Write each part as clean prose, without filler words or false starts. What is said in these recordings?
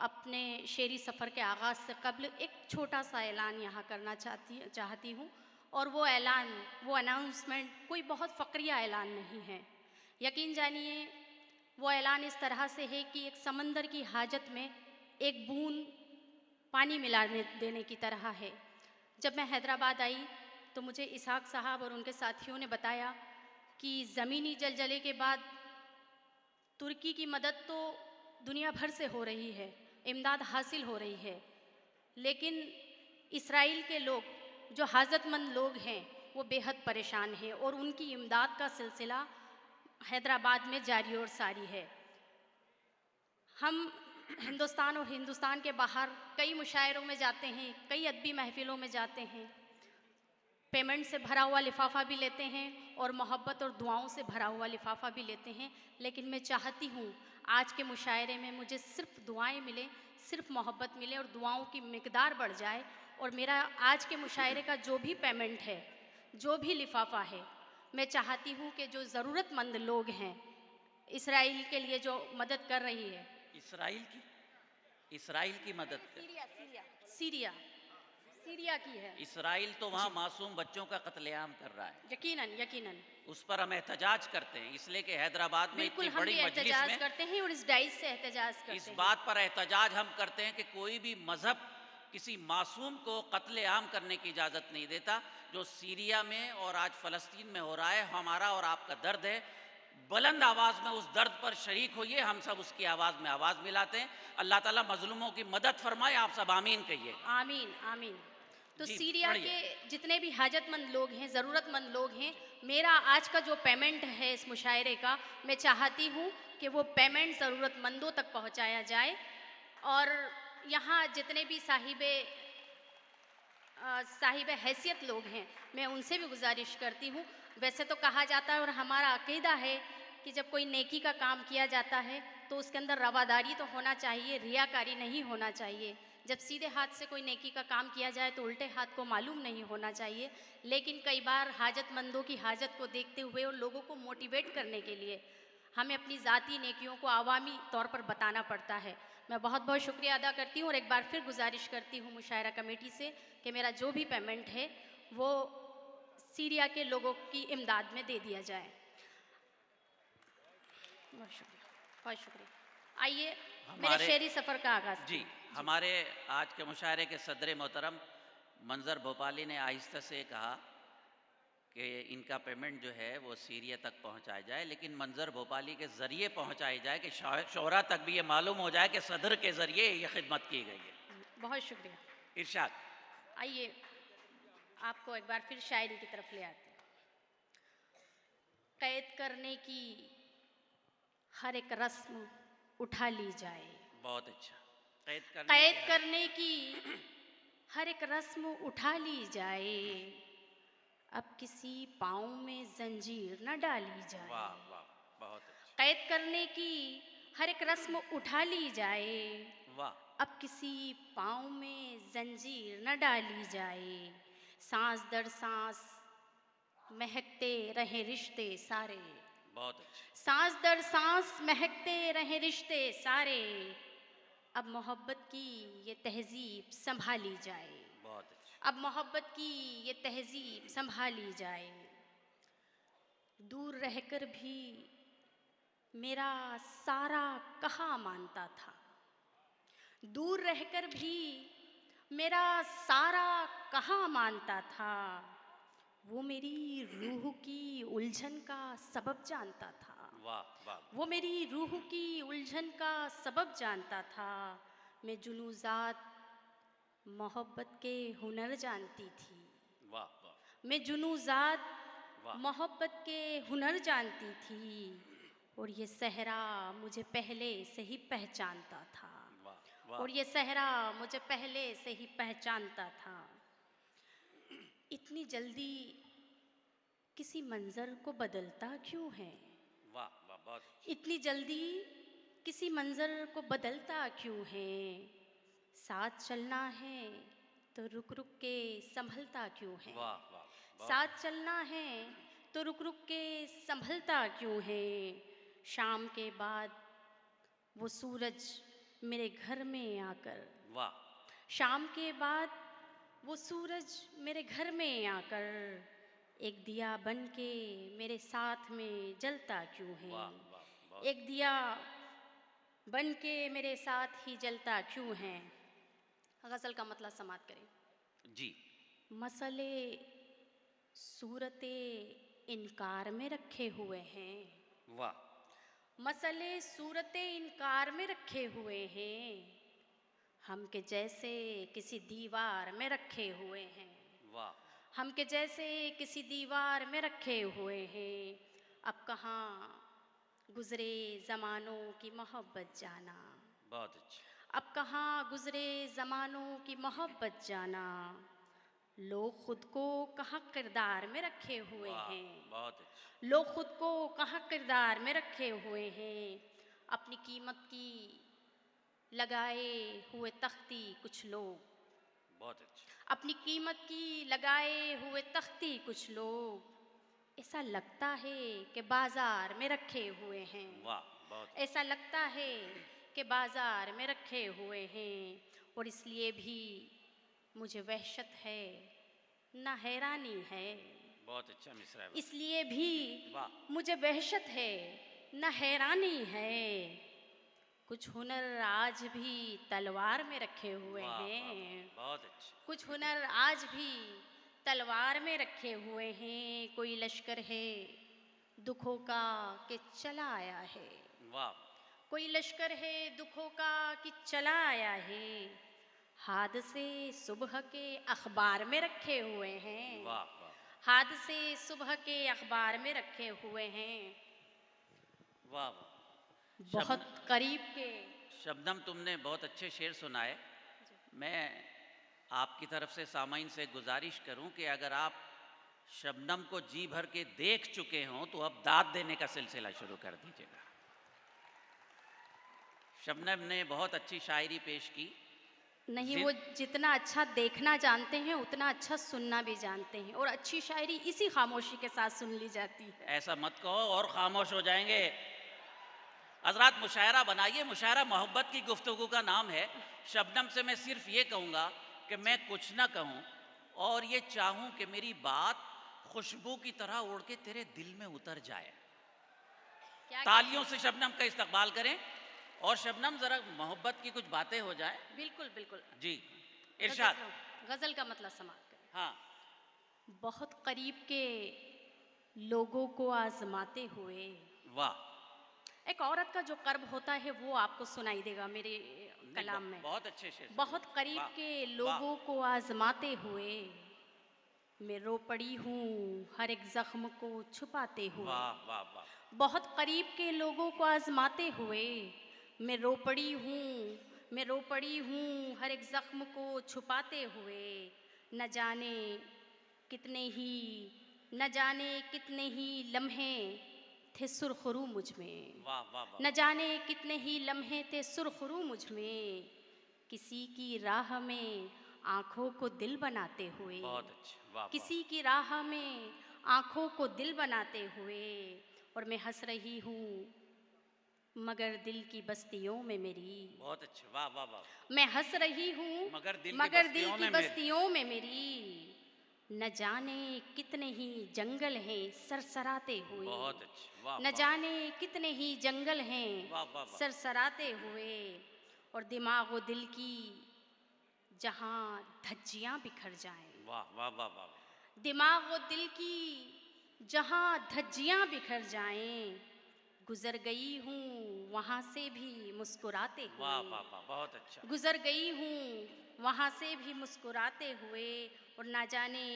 अपने शेरी सफ़र के आगाज़ से कब्ल एक छोटा सा ऐलान यहाँ करना चाहती हूँ। और वो ऐलान, वो अनाउंसमेंट कोई बहुत फ़क्रिया ऐलान नहीं है। यकीन जानिए, वो ऐलान इस तरह से है कि एक समंदर की हाजत में एक बूंद पानी मिलाने देने की तरह है। जब मैं हैदराबाद आई तो मुझे इसहाक साहब और उनके साथियों ने बताया कि ज़मीनी ज़लज़ले के बाद तुर्की की मदद तो दुनिया भर से हो रही है, इमदाद हासिल हो रही है, लेकिन इसराइल के लोग, जो हाजतमंद लोग हैं, वो बेहद परेशान हैं और उनकी इमदाद का सिलसिला हैदराबाद में जारी और सारी है। हम हिंदुस्तान और हिंदुस्तान के बाहर कई मुशायरों में जाते हैं, कई अदबी महफ़िलों में जाते हैं, पेमेंट से भरा हुआ लिफाफा भी लेते हैं और मोहब्बत और दुआओं से भरा हुआ लिफाफा भी लेते हैं। लेकिन मैं चाहती हूँ आज के मुशायरे में मुझे सिर्फ दुआएं मिले, सिर्फ मोहब्बत मिले और दुआओं की मिकदार बढ़ जाए। और मेरा आज के मुशायरे का जो भी पेमेंट है, जो भी लिफाफा है, मैं चाहती हूँ कि जो ज़रूरतमंद लोग हैं, इसराइल के लिए जो मदद कर रही है, इसराइल की मदद कर। सीरिया सीरिया की है। इसराइल तो वहाँ मासूम बच्चों का कत्लेआम कर रहा है। यकीनन यकीनन उस पर हम एहतजाज करते हैं, इसलिए कि हैदराबाद में बिल्कुल इतनी हम बड़ी भी मजलिस एहतजाज में करते हैं और इस डाइस से एहतजाज करते इस हैं। बात पर एहतजाज हम करते हैं कि कोई भी मजहब किसी मासूम को कत्लेआम करने की इजाज़त नहीं देता। जो सीरिया में और आज फ़लस्तीन में हो रहा है, हमारा और आपका दर्द है। बुलंद आवाज़ में उस दर्द पर शरीक होइए, हम सब उसकी आवाज़ में आवाज़ मिलाते हैं। अल्लाह ताला मजलूमों की मदद फरमाए, आप सब आमीन कहिए। आमीन आमीन। तो जी सीरिया पढ़िए। के जितने भी हाजतमंद लोग हैं, ज़रूरतमंद लोग हैं, मेरा आज का जो पेमेंट है इस मुशायरे का, मैं चाहती हूँ कि वो पेमेंट ज़रूरतमंदों तक पहुँचाया जाए। और यहाँ जितने भी साहिब हैसियत लोग हैं, मैं उनसे भी गुजारिश करती हूँ। वैसे तो कहा जाता है और हमारा अकीदा है कि जब कोई नेकी का काम किया जाता है तो उसके अंदर रवादारी तो होना चाहिए, रियाकारी नहीं होना चाहिए। जब सीधे हाथ से कोई नेकी का काम किया जाए तो उल्टे हाथ को मालूम नहीं होना चाहिए। लेकिन कई बार हाजतमंदों की हाजत को देखते हुए और लोगों को मोटिवेट करने के लिए हमें अपनी ज़ाती नेकियों को आवामी तौर पर बताना पड़ता है। मैं बहुत बहुत शुक्रिया अदा करती हूँ और एक बार फिर गुजारिश करती हूँ मुशायरा कमेटी से कि मेरा जो भी पेमेंट है वो सीरिया के लोगों की इमदाद में दे दिया जाए। बहुत शुक्रिया, बहुत शुक्रिया। आइए मेरे हमारे शेरी सफ़र का आगाज़ जी, करें। हमारे आज के मुशायरे के सदर मोहतरम मंजर भोपाली ने आहिस्ता से कहा कि इनका पेमेंट जो है वो सीरिया तक पहुंचाया जाए, लेकिन मंजर भोपाली के ज़रिए पहुंचाई जाए कि शोहरा तक भी ये मालूम हो जाए कि सदर के ज़रिए ये खिदमत की गई है। बहुत शुक्रिया। इरशाद। आइए आपको एक बार फिर शायरी की तरफ ले आते हैं। कैद करने की हर एक रस्म उठा ली जाए, बहुत अच्छा। कैद करने की हर एक रस्म उठा ली जाए, अब किसी पाँव में जंजीर न डाली जाए। वाह वाह, बहुत अच्छा। कैद करने की हर एक रस्म उठा ली जाए, वाह। अब किसी पाँव में जंजीर न डाली जाए। सांस दर सांस महकते रहे रिश्ते सारे, बहुत अच्छा। सांस दर सांस महकते रहे रिश्ते सारे, अब मोहब्बत की ये तहजीब संभाली जाए, बहुत अच्छा। अब मोहब्बत की ये तहजीब संभाली जाए। दूर रहकर भी मेरा सारा कहाँ मानता था, दूर रहकर भी मेरा सारा कहाँ मानता था, वो मेरी रूह की उलझन का सबब जानता था, वाह वाह। वो मेरी रूह की उलझन का सबब जानता था। मैं जुनूज़ात मोहब्बत के हुनर जानती थी, वाह वाह। मैं जुनूज़ात वाह मोहब्बत के हुनर जानती थी, और ये सहरा मुझे पहले से ही पहचानता था, वाह वाह। और ये सहरा मुझे पहले से ही पहचानता था। इतनी जल्दी किसी मंज़र को बदलता क्यों है, वाह वाह, बहुत अच्छा। इतनी जल्दी किसी मंज़र को बदलता क्यों है, साथ चलना है तो रुक रुक के संभलता क्यों है, वाह वाह, बहुत साथ चलना है तो रुक रुक के संभलता क्यों है। शाम के बाद वो सूरज मेरे घर में आकर, वाह, शाम के बाद वो सूरज मेरे घर में आकर एक दिया बन के मेरे साथ में जलता क्यों है। वाह, वाह, बहुत एक दिया बन के मेरे साथ ही जलता क्यों है। गज़ल का मतलब समाप्त करें। जी, मसले सूरते इनकार में रखे हुए हैं। वाह, मसले सूरते इनकार में रखे हुए हैं। हम के जैसे किसी दीवार में रखे हुए हैं। वाह, हम के जैसे किसी दीवार में रखे हुए हैं। अब कहाँ गुजरे ज़मानों की मोहब्बत जाना। बहुत अच्छा, अब कहाँ गुजरे ज़मानों की मोहब्बत जाना। लोग खुद को कहाँ किरदार में रखे हुए वाह, हैं। बहुत अच्छा, लोग खुद को कहाँ किरदार में रखे हुए हैं। अपनी कीमत की लगाए हुए तख्ती कुछ लोग, बहुत अच्छा, अपनी कीमत की लगाए हुए तख्ती कुछ लोग। ऐसा लगता है कि बाजार में रखे हुए हैं। वाह, बहुत ऐसा लगता है कि बाजार में रखे हुए हैं। और इसलिए भी मुझे वहशत है ना हैरानी है। बहुत अच्छा मिसरा है। इसलिए भी वाह, मुझे वहशत है ना हैरानी है। कुछ हुनर आज भी तलवार में रखे हुए वाह, वाह, वाह, हैं। बहुत अच्छा, कुछ हुनर आज भी तलवार में रखे हुए हैं। कोई लश्कर है दुखों का कि चला आया है। वाह, कोई लश्कर है दुखों का कि चला आया है। हादसे सुबह के अखबार में रखे हुए हैं। वाह, वाह, हादसे सुबह के अखबार में रखे हुए हैं। वाह, वाह, बहुत शबनम, करीब के। शबनम तुमने बहुत अच्छे शेर सुनाए। मैं आपकी तरफ से सामाइन से गुजारिश करूं कि अगर आप शबनम को जी भर के देख चुके हों तो अब दाद देने का सिलसिला शुरू कर दीजिएगा। शबनम ने बहुत अच्छी शायरी पेश की। नहीं, वो जिन जितना अच्छा देखना जानते हैं उतना अच्छा सुनना भी जानते हैं। और अच्छी शायरी इसी खामोशी के साथ सुन ली जाती है। ऐसा मत कहो और खामोश हो जाएंगे। हजरात मुशायरा बनाइए, मुशायरा मोहब्बत की गुफ्तगू का नाम है। शबनम से मैं सिर्फ ये कहूँगा कि मैं कुछ ना कहूँ और ये चाहूँ कि मेरी बात खुशबू की तरह उड़ के तेरे दिल में उतर जाए। क्या तालियों से शबनम का इस्तकबाल करें। और शबनम ज़रा मोहब्बत की कुछ बातें हो जाए। बिल्कुल बिल्कुल। जी, गजल इरशाद। गजल का मतलब समाप्त करें। हाँ, बहुत करीब के लोगों को आजमाते हुए। वाह, एक औरत का जो कर्ब होता है वो आपको सुनाई देगा मेरे नहीं कलाम में। बहुत अच्छे शेर से बहुत बोले। करीब वाह, के वाह, लोगों को आजमाते हुए मैं रो पड़ी हूँ हर एक जख्म को छुपाते हुए। वाह, वाह, वाह, बहुत करीब के लोगों को आजमाते हुए मैं रो पड़ी हूँ, मैं रो पड़ी हूँ हर एक जख्म को छुपाते हुए। न जाने कितने ही न जाने कितने ही लम्हे थे सुरखरू मुझ में। वाह, वाह, वाह, न जाने कितने ही लम्हे थे सुरखरू मुझ में। किसी की राह में आँखों को दिल बनाते हुए। बहुत अच्छे, वाह, वाह, किसी की राह में आँखों को दिल बनाते हुए। और मैं हंस रही हूँ मगर दिल की बस्तियों में मेरी। बहुत अच्छे, वाह, वाह, वाह, मैं हंस रही हूँ मगर दिल की मगर दिल बस्तियों की में मेरे। बस्तियों में मेरी। न जाने कितने ही जंगल हैं सरसराते हुए। बहुत अच्छे, वाह, न वाह, जाने कितने ही जंगल हैं वाह, वाह, वाह, सरसराते हुए। और दिमाग व दिल की जहाँ धज्जियाँ बिखर जाएं। वाह, वाह, वाह, वाह, दिमाग व दिल की जहाँ धज्जियाँ बिखर जाएं। गुजर गई हूँ वहाँ से भी मुस्कुराते वाह, हुए। वाह, वाह, बहुत अच्छा, गुजर गई हूँ वहाँ से भी मुस्कुराते हुए। और ना जाने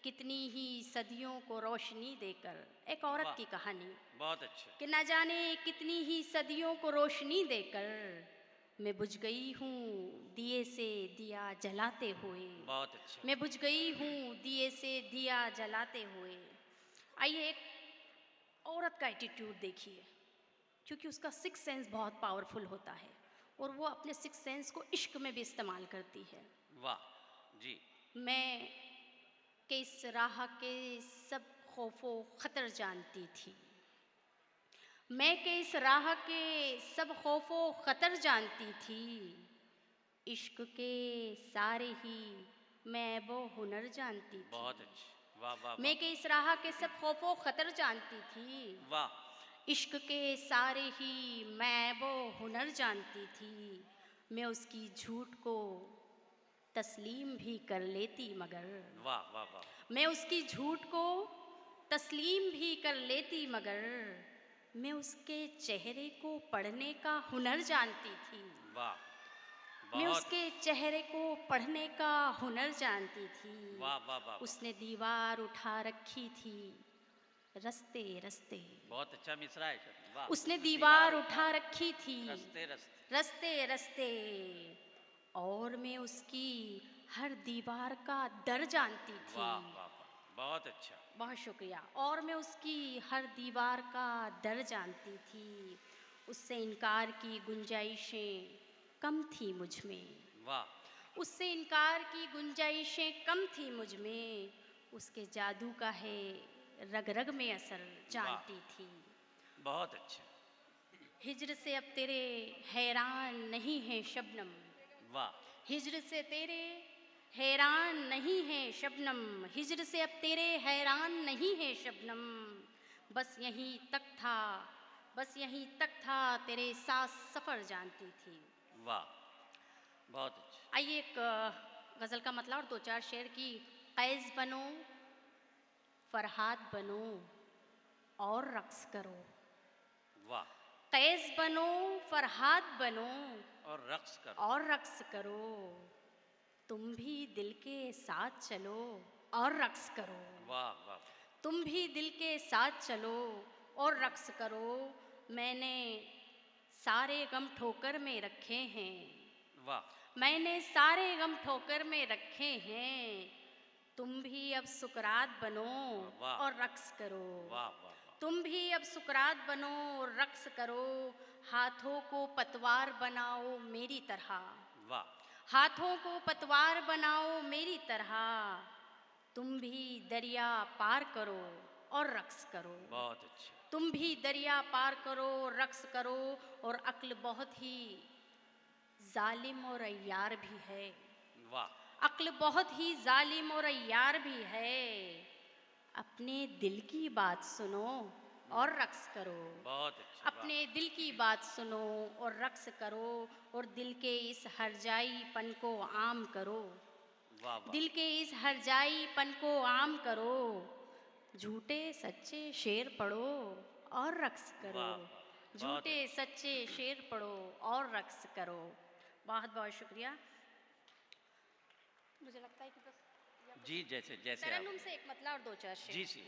कितनी ही सदियों को रोशनी देकर। एक औरत वाह, की कहानी बहुत अच्छे, कि ना जाने कितनी ही सदियों को रोशनी देकर मैं बुझ गई हूँ दिए से दिया जलाते हुए। बहुत अच्छे, मैं बुझ गई हूँ दिए से दिया जलाते हुए। आइए एक औरत का एटीट्यूड देखिए, क्योंकि उसका सिक्स सेंस बहुत पावरफुल होता है और वो अपने सिक्स सेंस को इश्क में भी इस्तेमाल करती है। वाह, जी, मैं कि इस राह के सब खौफो खतर जानती थी। मैं के इस राह के सब खौफो खतर जानती थी, इश्क के सारे ही मैं वो हुनर जानती थी। बहुत अच्छी, वाह वाह मैं वाह के इस राह के सब खौफो खतर जानती थी, वाह। इश्क के सारे ही मैं वो हुनर जानती थी। मैं उसकी झूठ को तस्लीम भी कर लेती मगर, वाह वाह वाह मैं उसकी झूठ को तस्लीम भी कर लेती मगर, मैं उसके चेहरे को पढ़ने का हुनर जानती थी। वाह। मैं बहुत उसके चेहरे को पढ़ने का हुनर जानती थी। वाह वाह वाह वाह। उसने दीवार उठा रखी थी रस्ते रस्ते, बहुत अच्छा मिसरा है शब्द, वाह। उसने दीवार उठा रखी थी रस्ते रस्ते, रस्ते रस्ते, और मैं उसकी हर दीवार का दर जानती थी। वाह वाह वाह, बहुत अच्छा। बहुत शुक्रिया। और मैं उसकी हर दीवार का दर जानती थी, उससे इनकार की गुंजाइशें कम थी मुझ में, वाह उससे इनकार की गुंजाइशें कम थी मुझ में, उसके जादू का है रग रग में असर जानती थी। बहुत अच्छा, हिज्र से अब तेरे हैरान नहीं है शबनम, वाह हिज्र से तेरे हैरान नहीं है शबनम, हिज्र से अब तेरे हैरान नहीं है शबनम, बस यहीं तक था, बस यहीं तक था तेरे साथ सफ़र जानती थी। वाह, बहुत अच्छा। आइए एक गज़ल का मतलब और दो चार शेर की। कैस बनो फरहाद बनो और रक्स करो, वाह, कैस बनो फरहाद बनो और रक्स करो, और रक्स करो, तुम भी दिल के साथ चलो और रक्स करो, वाह वाह तुम भी दिल के साथ चलो और रक्स करो, मैंने सारे गम ठोकर में रखे हैं, वाह, मैंने सारे गम ठोकर में रखे हैं, तुम भी अब सुकरात बनो वाह और रक्स करो, वाह वाह वाह, तुम भी अब सुकरात बनो और रक्स करो, हाथों को पतवार बनाओ मेरी तरह, वाह, हाथों को पतवार बनाओ मेरी तरह, तुम भी दरिया पार करो और रक्स करो, बहुत अच्छा, तुम भी दरिया पार करो रक्स करो, और अक्ल बहुत ही जालिम और अय्यार भी है, वाह, अक्ल बहुत ही जालिम और अय्यार भी है, अपने दिल की बात सुनो और रक्स करो, बहुत अच्छा, अपने दिल की बात सुनो और रक्स करो, और दिल के इस हरजाईपन को आम करो, वाह वाह, दिल के इस हरजाईपन को आम करो, झूठे सच्चे शेर पढ़ो और रक्स करो, वाह वाह, बहुत झूठे सच्चे शेर पढ़ो और रक्स करो। बहुत बहुत शुक्रिया। मुझे लगता है कि बस अच्छा। जी, जैसे जैसे आप, तरन्नुम से एक मतलब और दो चार शेर। जी जी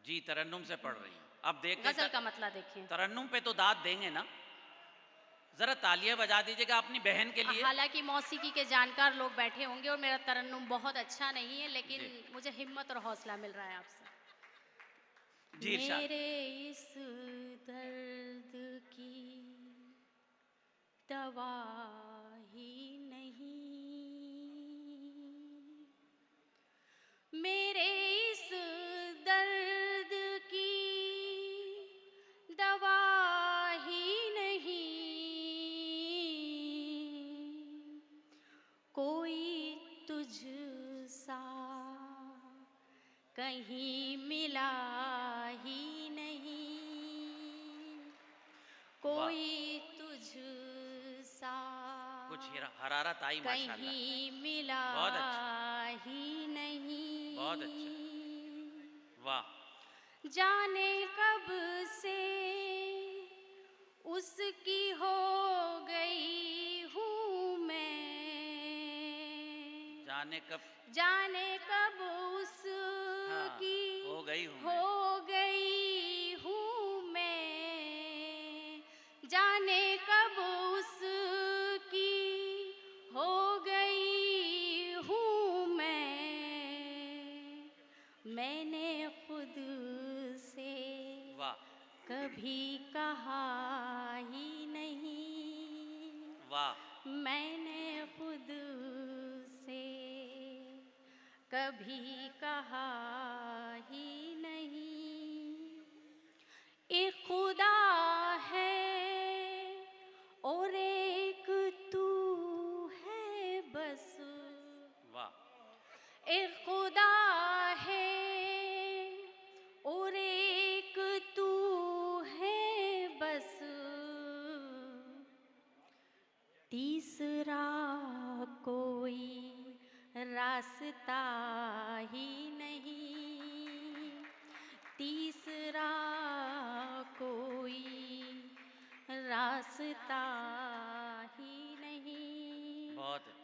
जी, तरन्नुम से पढ़ रही हूँ। अब देखते गजल का मतलब देखिए। तरन्नुम पे तो दाद देंगे ना, जरा तालियां बजा दीजिएगा अपनी बहन के लिए। हालांकि मौसीकी के जानकार लोग बैठे होंगे और मेरा तरन्नुम बहुत अच्छा नहीं है, लेकिन जी मुझे हिम्मत और हौसला मिल रहा है आपसे। जी, इरशाद। मेरे इस दर्द की दवा ही नहीं, मेरे इस दर्द की दवा ही नहीं, कोई तुझ सा कहीं मिला ही नहीं, वाह, कोई तुझ सा कुछ हरारत आई माशाल्लाह। कहीं मिला बहुत अच्छा, ही नहीं, बहुत अच्छा, वाह जाने कब से उसकी हो गई हूँ मैं, जाने कब, जाने कब हाँ, उसकी हो गई हूँ मैं, हो गई हूँ मैं, जाने कब उसकी हो गई हूँ मैंने खुद से वाह कभी कहा ही नहीं, वाह मैंने खुद से कभी कहा ही नहीं,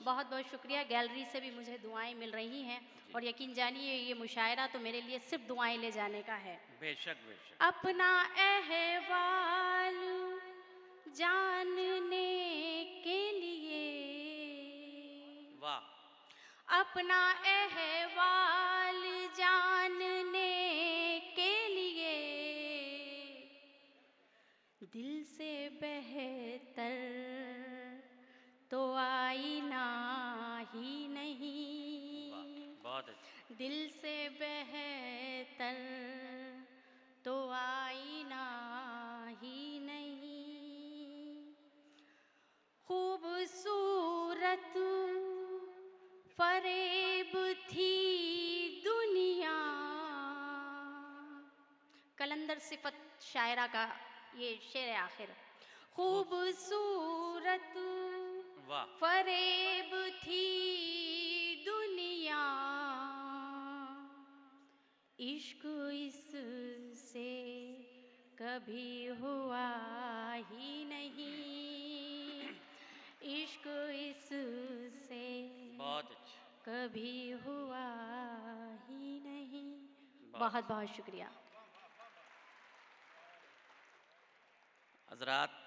बहुत बहुत शुक्रिया। गैलरी से भी मुझे दुआएं मिल रही हैं और यकीन जानिए ये मुशायरा तो मेरे लिए सिर्फ दुआएं ले जाने का है। बेशक बेशक। अपना अहवाल जानने के लिए, वाह। अपना अहवाल जानने के लिए दिल से बेहतर तो आईना ही नहीं। बहुत अच्छा। दिल से बेहतर तो आईना ही नहीं। खूबसूरत फरेब थी दुनिया। कलंदर सिफत शायरा का ये शेर है आखिर। खूबसूरत वाह। फरेब थी दुनिया, इश्क इससे कभी हुआ ही नहीं। इश्क इससे बहुत अच्छा। कभी हुआ ही नहीं। बहुत बहुत शुक्रिया। हजरात,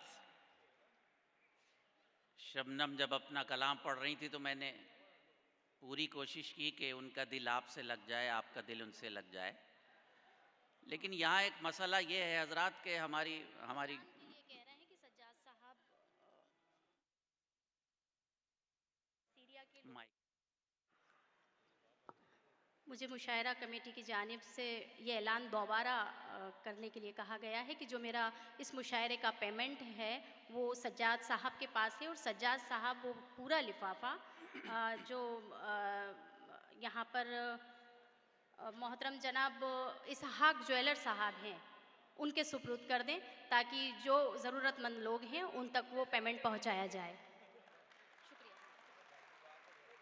शबनम जब अपना कलाम पढ़ रही थी तो मैंने पूरी कोशिश की कि उनका दिल आपसे लग जाए, आपका दिल उनसे लग जाए। लेकिन यहाँ एक मसला ये है हजरात के हमारी ये कह रहे हैं कि सज्जाद साहब सीरिया के माइक। मुझे मुशायरा कमेटी की जानिब से ये ऐलान दोबारा करने के लिए कहा गया है कि जो मेरा इस मुशायरे का पेमेंट है वो सज्जाद साहब के पास है और सज्जाद साहब वो पूरा लिफाफा जो यहाँ पर मोहतरम जनाब इसहाक ज्वेलर साहब हैं उनके सुपुर्द कर दें ताकि जो ज़रूरतमंद लोग हैं उन तक वो पेमेंट पहुँचाया जाए।